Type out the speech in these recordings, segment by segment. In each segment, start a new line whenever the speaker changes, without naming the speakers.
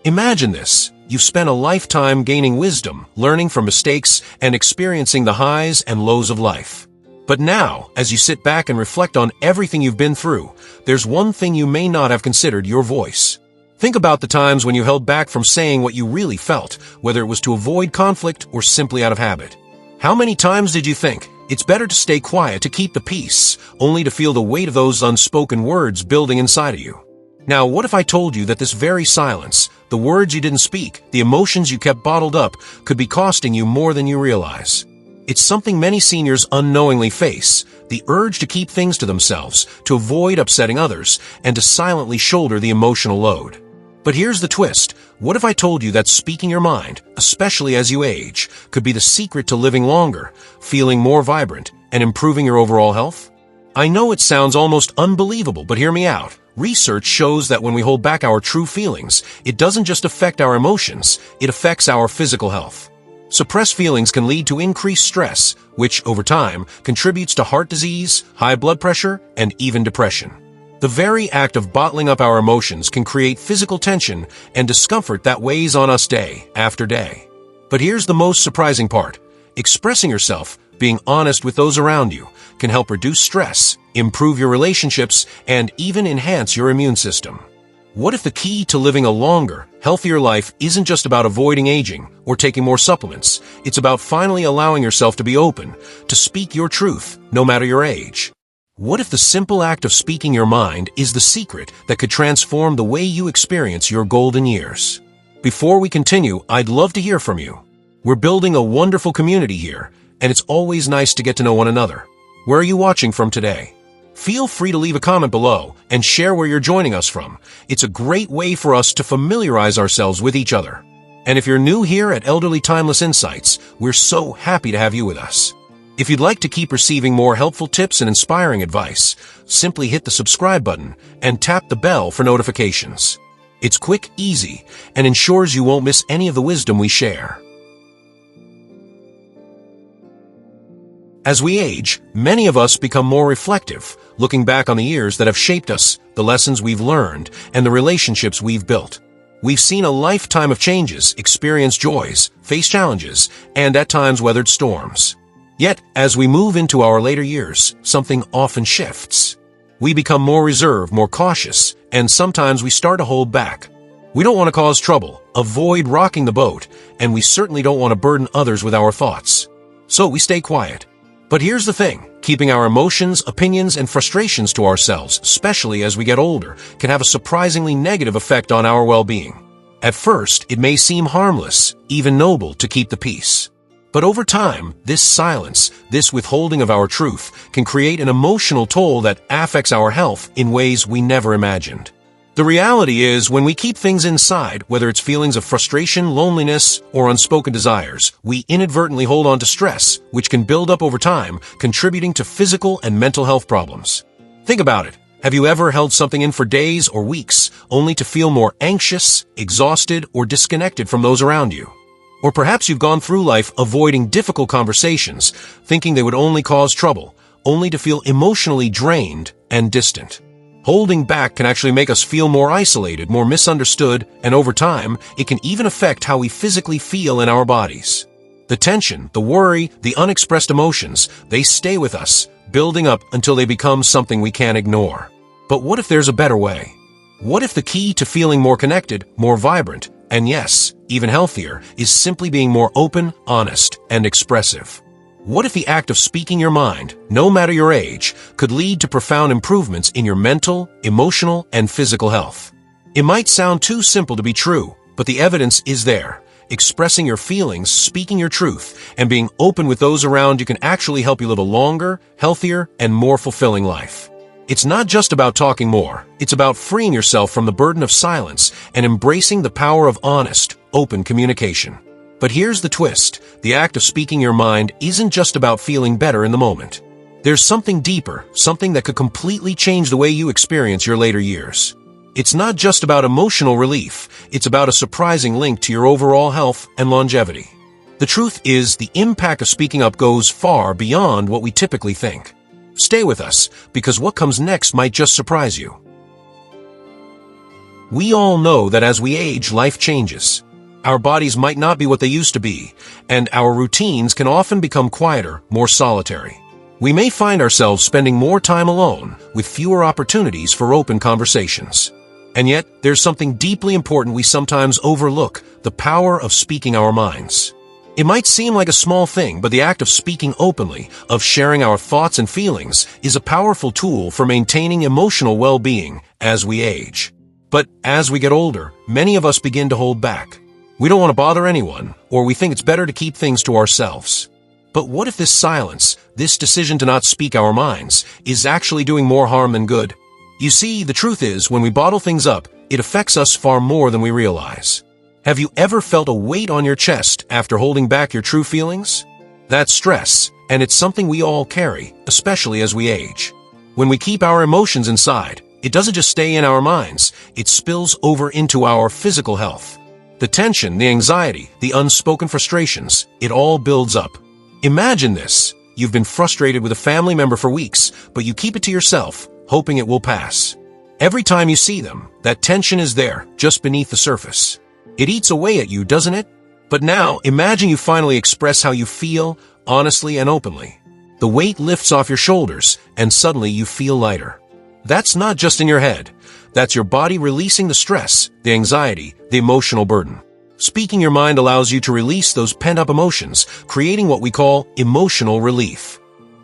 Imagine this. You've spent a lifetime gaining wisdom, learning from mistakes, and experiencing the highs and lows of life. But now, as you sit back and reflect on everything you've been through, there's one thing you may not have considered: your voice. Think about the times when you held back from saying what you really felt, whether it was to avoid conflict or simply out of habit. How many times did you think, it's better to stay quiet to keep the peace, only to feel the weight of those unspoken words building inside of you? Now, what if I told you that this very silence, the words you didn't speak, the emotions you kept bottled up, could be costing you more than you realize? It's something many seniors unknowingly face: the urge to keep things to themselves, to avoid upsetting others, and to silently shoulder the emotional load. But here's the twist. What if I told you that speaking your mind, especially as you age, could be the secret to living longer, feeling more vibrant, and improving your overall health? I know it sounds almost unbelievable, but hear me out. Research shows that when we hold back our true feelings, it doesn't just affect our emotions, it affects our physical health. Suppressed feelings can lead to increased stress, which, over time, contributes to heart disease, high blood pressure, and even depression. The very act of bottling up our emotions can create physical tension and discomfort that weighs on us day after day. But here's the most surprising part. Expressing yourself, being honest with those around you, can help reduce stress, improve your relationships, and even enhance your immune system. What if the key to living a longer, healthier life isn't just about avoiding aging or taking more supplements? It's about finally allowing yourself to be open, to speak your truth, no matter your age. What if the simple act of speaking your mind is the secret that could transform the way you experience your golden years? Before we continue, I'd love to hear from you. We're building a wonderful community here, and it's always nice to get to know one another. Where are you watching from today? Feel free to leave a comment below and share where you're joining us from. It's a great way for us to familiarize ourselves with each other. And if you're new here at Elderly Timeless Insights, we're so happy to have you with us. If you'd like to keep receiving more helpful tips and inspiring advice, simply hit the subscribe button and tap the bell for notifications. It's quick, easy, and ensures you won't miss any of the wisdom we share. As we age, many of us become more reflective, looking back on the years that have shaped us, the lessons we've learned, and the relationships we've built. We've seen a lifetime of changes, experienced joys, faced challenges, and at times weathered storms. Yet, as we move into our later years, something often shifts. We become more reserved, more cautious, and sometimes we start to hold back. We don't want to cause trouble, avoid rocking the boat, and we certainly don't want to burden others with our thoughts. So we stay quiet. But here's the thing, keeping our emotions, opinions, and frustrations to ourselves, especially as we get older, can have a surprisingly negative effect on our well-being. At first, it may seem harmless, even noble, to keep the peace. But over time, this silence, this withholding of our truth, can create an emotional toll that affects our health in ways we never imagined. The reality is, when we keep things inside, whether it's feelings of frustration, loneliness, or unspoken desires, we inadvertently hold on to stress, which can build up over time, contributing to physical and mental health problems. Think about it. Have you ever held something in for days or weeks, only to feel more anxious, exhausted, or disconnected from those around you? Or perhaps you've gone through life avoiding difficult conversations, thinking they would only cause trouble, only to feel emotionally drained and distant. Holding back can actually make us feel more isolated, more misunderstood, and over time, it can even affect how we physically feel in our bodies. The tension, the worry, the unexpressed emotions, they stay with us, building up until they become something we can't ignore. But what if there's a better way? What if the key to feeling more connected, more vibrant, and yes, even healthier, is simply being more open, honest, and expressive? What if the act of speaking your mind, no matter your age, could lead to profound improvements in your mental, emotional, and physical health? It might sound too simple to be true, but the evidence is there. Expressing your feelings, speaking your truth, and being open with those around you can actually help you live a longer, healthier, and more fulfilling life. It's not just about talking more. It's about freeing yourself from the burden of silence and embracing the power of honest, open communication. But here's the twist. The act of speaking your mind isn't just about feeling better in the moment. There's something deeper, something that could completely change the way you experience your later years. It's not just about emotional relief. It's about a surprising link to your overall health and longevity. The truth is, the impact of speaking up goes far beyond what we typically think. Stay with us, because what comes next might just surprise you. We all know that as we age, life changes. Our bodies might not be what they used to be, and our routines can often become quieter, more solitary. We may find ourselves spending more time alone, with fewer opportunities for open conversations. And yet, there's something deeply important we sometimes overlook: the power of speaking our minds. It might seem like a small thing, but the act of speaking openly, of sharing our thoughts and feelings, is a powerful tool for maintaining emotional well-being as we age. But as we get older, many of us begin to hold back. We don't want to bother anyone, or we think it's better to keep things to ourselves. But what if this silence, this decision to not speak our minds, is actually doing more harm than good? You see, the truth is, when we bottle things up, it affects us far more than we realize. Have you ever felt a weight on your chest after holding back your true feelings? That's stress, and it's something we all carry, especially as we age. When we keep our emotions inside, it doesn't just stay in our minds, it spills over into our physical health. The tension, the anxiety, the unspoken frustrations, it all builds up. Imagine this: you've been frustrated with a family member for weeks, but you keep it to yourself, hoping it will pass. Every time you see them, that tension is there, just beneath the surface. It eats away at you, doesn't it? But now, imagine you finally express how you feel, honestly and openly. The weight lifts off your shoulders, and suddenly you feel lighter. That's not just in your head. That's your body releasing the stress, the anxiety, the emotional burden. Speaking your mind allows you to release those pent-up emotions, creating what we call emotional relief.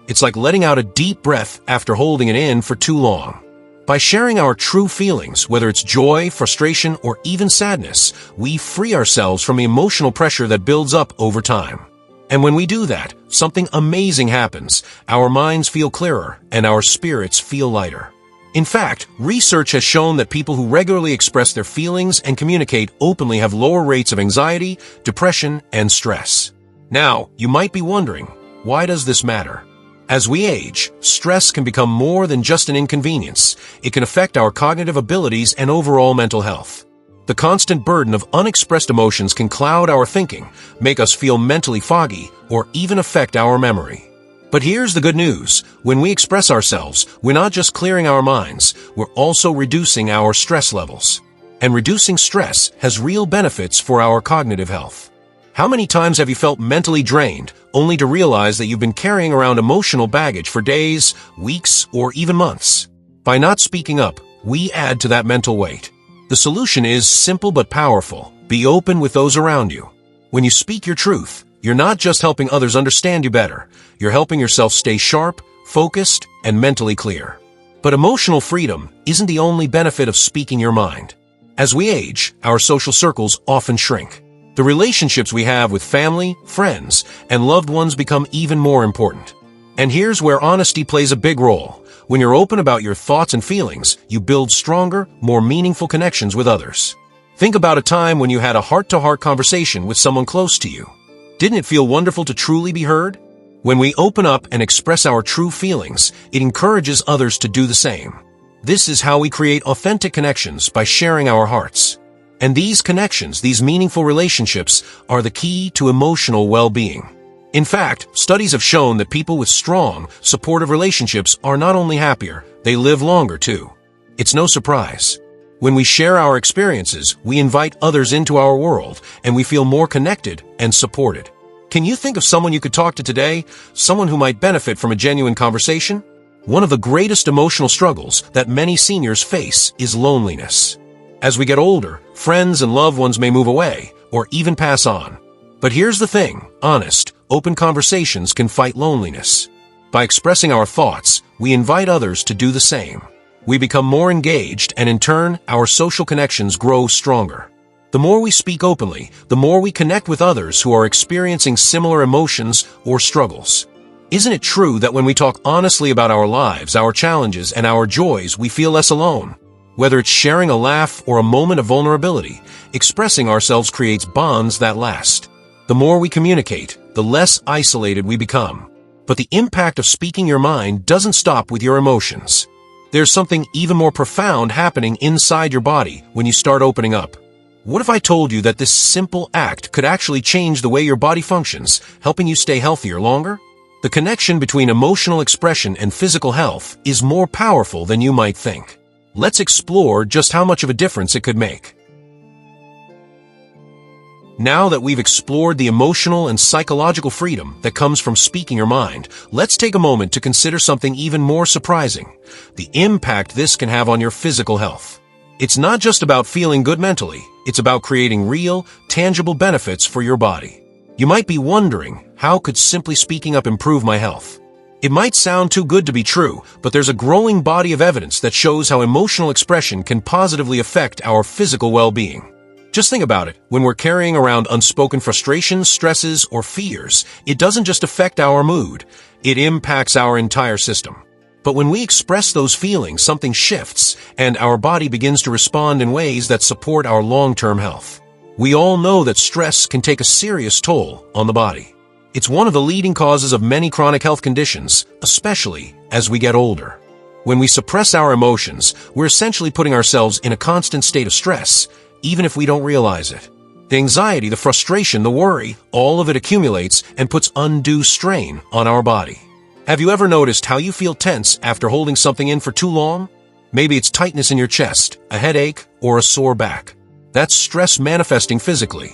It's like letting out a deep breath after holding it in for too long. By sharing our true feelings, whether it's joy, frustration, or even sadness, we free ourselves from the emotional pressure that builds up over time. And when we do that, something amazing happens. Our minds feel clearer, and our spirits feel lighter. In fact, research has shown that people who regularly express their feelings and communicate openly have lower rates of anxiety, depression, and stress. Now, you might be wondering, why does this matter? As we age, stress can become more than just an inconvenience. It can affect our cognitive abilities and overall mental health. The constant burden of unexpressed emotions can cloud our thinking, make us feel mentally foggy, or even affect our memory. But here's the good news: when we express ourselves, we're not just clearing our minds, we're also reducing our stress levels. And reducing stress has real benefits for our cognitive health. How many times have you felt mentally drained, only to realize that you've been carrying around emotional baggage for days, weeks, or even months? By not speaking up, we add to that mental weight. The solution is simple but powerful: be open with those around you. When you speak your truth, you're not just helping others understand you better, you're helping yourself stay sharp, focused, and mentally clear. But emotional freedom isn't the only benefit of speaking your mind. As we age, our social circles often shrink. The relationships we have with family, friends, and loved ones become even more important. And here's where honesty plays a big role. When you're open about your thoughts and feelings, you build stronger, more meaningful connections with others. Think about a time when you had a heart-to-heart conversation with someone close to you. Didn't it feel wonderful to truly be heard? When we open up and express our true feelings, it encourages others to do the same. This is how we create authentic connections, by sharing our hearts. And these connections, these meaningful relationships, are the key to emotional well-being. In fact, studies have shown that people with strong, supportive relationships are not only happier, they live longer too. It's no surprise. When we share our experiences, we invite others into our world, and we feel more connected and supported. Can you think of someone you could talk to today? Someone who might benefit from a genuine conversation? One of the greatest emotional struggles that many seniors face is loneliness. As we get older, friends and loved ones may move away, or even pass on. But here's the thing: honest, open conversations can fight loneliness. By expressing our thoughts, we invite others to do the same. We become more engaged, and in turn, our social connections grow stronger. The more we speak openly, the more we connect with others who are experiencing similar emotions or struggles. Isn't it true that when we talk honestly about our lives, our challenges, and our joys, we feel less alone? Whether it's sharing a laugh or a moment of vulnerability, expressing ourselves creates bonds that last. The more we communicate, the less isolated we become. But the impact of speaking your mind doesn't stop with your emotions. There's something even more profound happening inside your body when you start opening up. What if I told you that this simple act could actually change the way your body functions, helping you stay healthier longer? The connection between emotional expression and physical health is more powerful than you might think. Let's explore just how much of a difference it could make. Now that we've explored the emotional and psychological freedom that comes from speaking your mind, let's take a moment to consider something even more surprising: the impact this can have on your physical health. It's not just about feeling good mentally, it's about creating real, tangible benefits for your body. You might be wondering, how could simply speaking up improve my health? It might sound too good to be true, but there's a growing body of evidence that shows how emotional expression can positively affect our physical well-being. Just think about it. When we're carrying around unspoken frustrations, stresses, or fears, it doesn't just affect our mood, it impacts our entire system. But when we express those feelings, something shifts, and our body begins to respond in ways that support our long-term health. We all know that stress can take a serious toll on the body. It's one of the leading causes of many chronic health conditions, especially as we get older. When we suppress our emotions, we're essentially putting ourselves in a constant state of stress, even if we don't realize it. The anxiety, the frustration, the worry, all of it accumulates and puts undue strain on our body. Have you ever noticed how you feel tense after holding something in for too long? Maybe it's tightness in your chest, a headache, or a sore back. That's stress manifesting physically.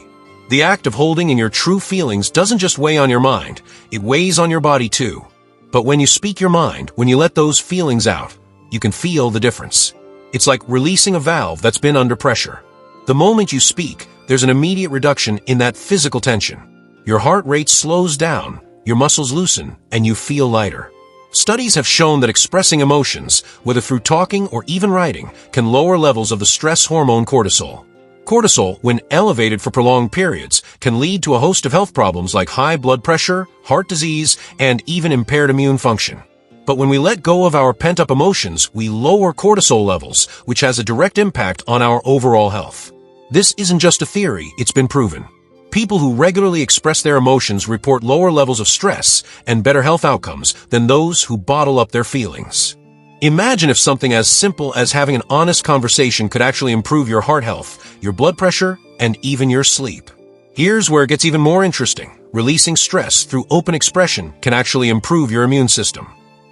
The act of holding in your true feelings doesn't just weigh on your mind, it weighs on your body too. But when you speak your mind, when you let those feelings out, you can feel the difference. It's like releasing a valve that's been under pressure. The moment you speak, there's an immediate reduction in that physical tension. Your heart rate slows down, your muscles loosen, and you feel lighter. Studies have shown that expressing emotions, whether through talking or even writing, can lower levels of the stress hormone cortisol. Cortisol, when elevated for prolonged periods, can lead to a host of health problems like high blood pressure, heart disease, and even impaired immune function. But when we let go of our pent-up emotions, we lower cortisol levels, which has a direct impact on our overall health. This isn't just a theory, it's been proven. People who regularly express their emotions report lower levels of stress and better health outcomes than those who bottle up their feelings. Imagine if something as simple as having an honest conversation could actually improve your heart health, your blood pressure, and even your sleep. Here's where it gets even more interesting. Releasing stress through open expression can actually improve your immune system.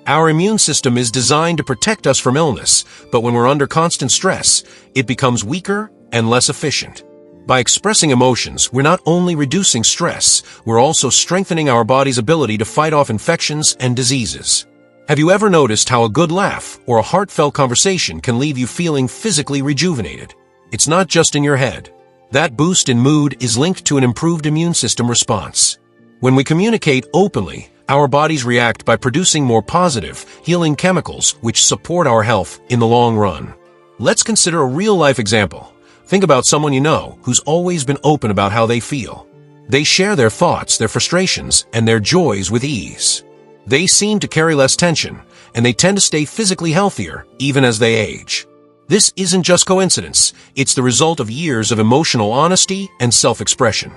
Our immune system is designed to protect us from illness, but when we're under constant stress, it becomes weaker and less efficient. By expressing emotions, we're not only reducing stress, we're also strengthening our body's ability to fight off infections and diseases. Have you ever noticed how a good laugh or a heartfelt conversation can leave you feeling physically rejuvenated? It's not just in your head. That boost in mood is linked to an improved immune system response. When we communicate openly, our bodies react by producing more positive, healing chemicals which support our health in the long run. Let's consider a real-life example. Think about someone you know who's always been open about how they feel. They share their thoughts, their frustrations, and their joys with ease. They seem to carry less tension, and they tend to stay physically healthier even as they age. This isn't just coincidence, it's the result of years of emotional honesty and self-expression.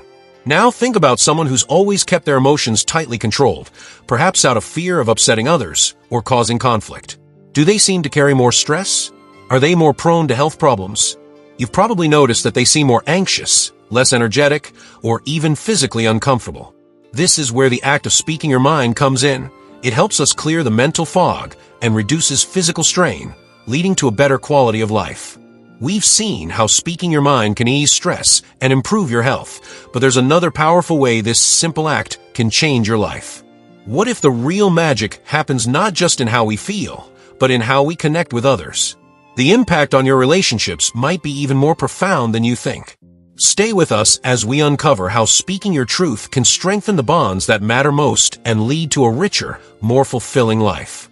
Now think about someone who's always kept their emotions tightly controlled, perhaps out of fear of upsetting others or causing conflict. Do they seem to carry more stress? Are they more prone to health problems? You've probably noticed that they seem more anxious, less energetic, or even physically uncomfortable. This is where the act of speaking your mind comes in. It helps us clear the mental fog and reduces physical strain, leading to a better quality of life. We've seen how speaking your mind can ease stress and improve your health, but there's another powerful way this simple act can change your life. What if the real magic happens not just in how we feel, but in how we connect with others? The impact on your relationships might be even more profound than you think. Stay with us as we uncover how speaking your truth can strengthen the bonds that matter most and lead to a richer, more fulfilling life.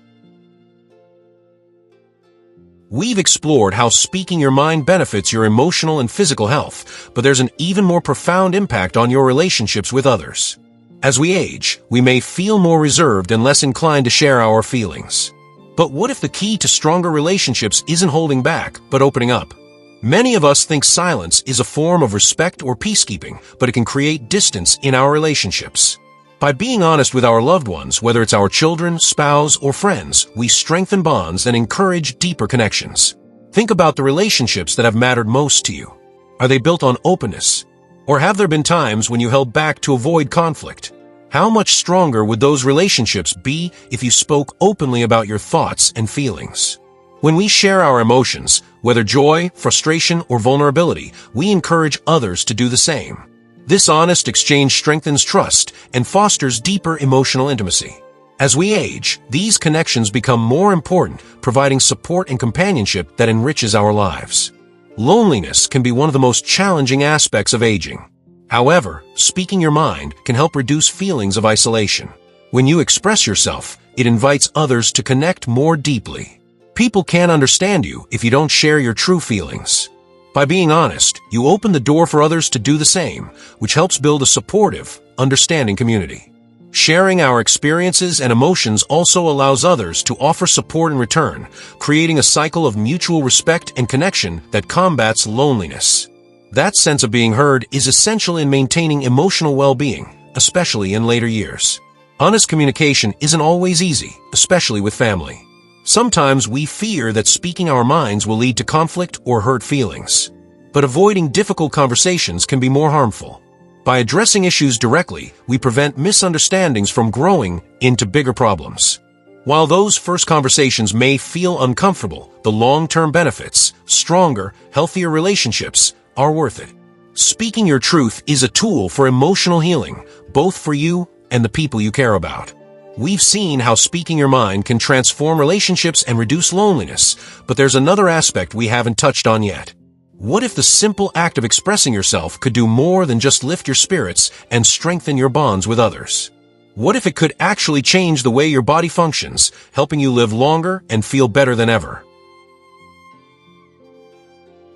We've explored how speaking your mind benefits your emotional and physical health, but there's an even more profound impact on your relationships with others. As we age, we may feel more reserved and less inclined to share our feelings. But what if the key to stronger relationships isn't holding back, but opening up? Many of us think silence is a form of respect or peacekeeping, but it can create distance in our relationships. By being honest with our loved ones, whether it's our children, spouse, or friends, we strengthen bonds and encourage deeper connections. Think about the relationships that have mattered most to you. Are they built on openness? Or have there been times when you held back to avoid conflict? How much stronger would those relationships be if you spoke openly about your thoughts and feelings? When we share our emotions, whether joy, frustration, or vulnerability, we encourage others to do the same. This honest exchange strengthens trust and fosters deeper emotional intimacy. As we age, these connections become more important, providing support and companionship that enriches our lives. Loneliness can be one of the most challenging aspects of aging. However, speaking your mind can help reduce feelings of isolation. When you express yourself, it invites others to connect more deeply. People can't understand you if you don't share your true feelings. By being honest, you open the door for others to do the same, which helps build a supportive, understanding community. Sharing our experiences and emotions also allows others to offer support in return, creating a cycle of mutual respect and connection that combats loneliness. That sense of being heard is essential in maintaining emotional well-being, especially in later years. Honest communication isn't always easy, especially with family. Sometimes we fear that speaking our minds will lead to conflict or hurt feelings. But avoiding difficult conversations can be more harmful. By addressing issues directly, we prevent misunderstandings from growing into bigger problems. While those first conversations may feel uncomfortable, the long-term benefits, stronger, healthier relationships, are worth it. Speaking your truth is a tool for emotional healing, both for you and the people you care about. We've seen how speaking your mind can transform relationships and reduce loneliness, but there's another aspect we haven't touched on yet. What if the simple act of expressing yourself could do more than just lift your spirits and strengthen your bonds with others? What if it could actually change the way your body functions, helping you live longer and feel better than ever?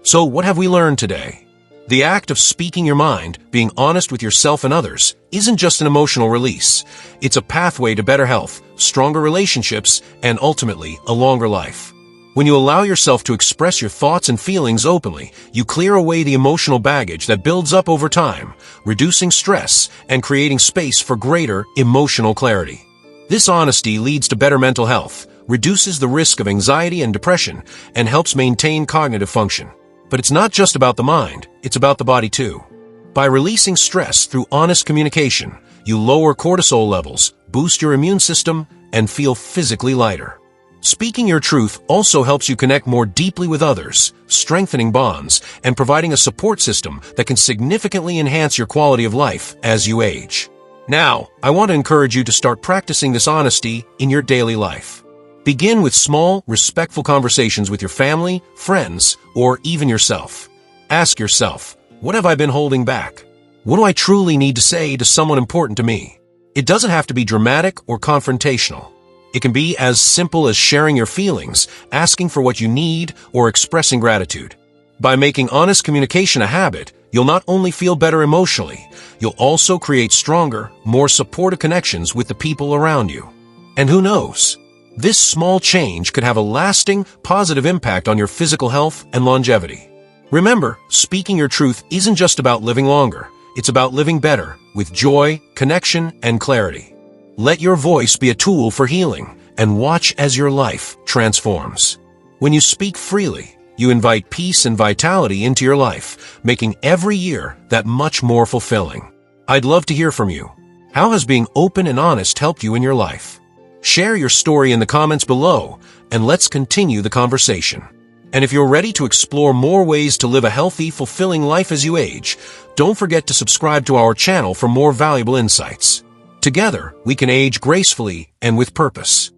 So what have we learned today? The act of speaking your mind, being honest with yourself and others, isn't just an emotional release. It's a pathway to better health, stronger relationships, and ultimately, a longer life. When you allow yourself to express your thoughts and feelings openly, you clear away the emotional baggage that builds up over time, reducing stress and creating space for greater emotional clarity. This honesty leads to better mental health, reduces the risk of anxiety and depression, and helps maintain cognitive function. But it's not just about the mind, it's about the body too. By releasing stress through honest communication, you lower cortisol levels, boost your immune system, and feel physically lighter. Speaking your truth also helps you connect more deeply with others, strengthening bonds, and providing a support system that can significantly enhance your quality of life as you age. Now, I want to encourage you to start practicing this honesty in your daily life. Begin with small, respectful conversations with your family, friends, or even yourself. Ask yourself, what have I been holding back? What do I truly need to say to someone important to me? It doesn't have to be dramatic or confrontational. It can be as simple as sharing your feelings, asking for what you need, or expressing gratitude. By making honest communication a habit, you'll not only feel better emotionally, you'll also create stronger, more supportive connections with the people around you. And who knows? This small change could have a lasting, positive impact on your physical health and longevity. Remember, speaking your truth isn't just about living longer. It's about living better, with joy, connection, and clarity. Let your voice be a tool for healing, and watch as your life transforms. When you speak freely, you invite peace and vitality into your life, making every year that much more fulfilling. I'd love to hear from you. How has being open and honest helped you in your life? Share your story in the comments below, and let's continue the conversation. And if you're ready to explore more ways to live a healthy, fulfilling life as you age, don't forget to subscribe to our channel for more valuable insights. Together, we can age gracefully and with purpose.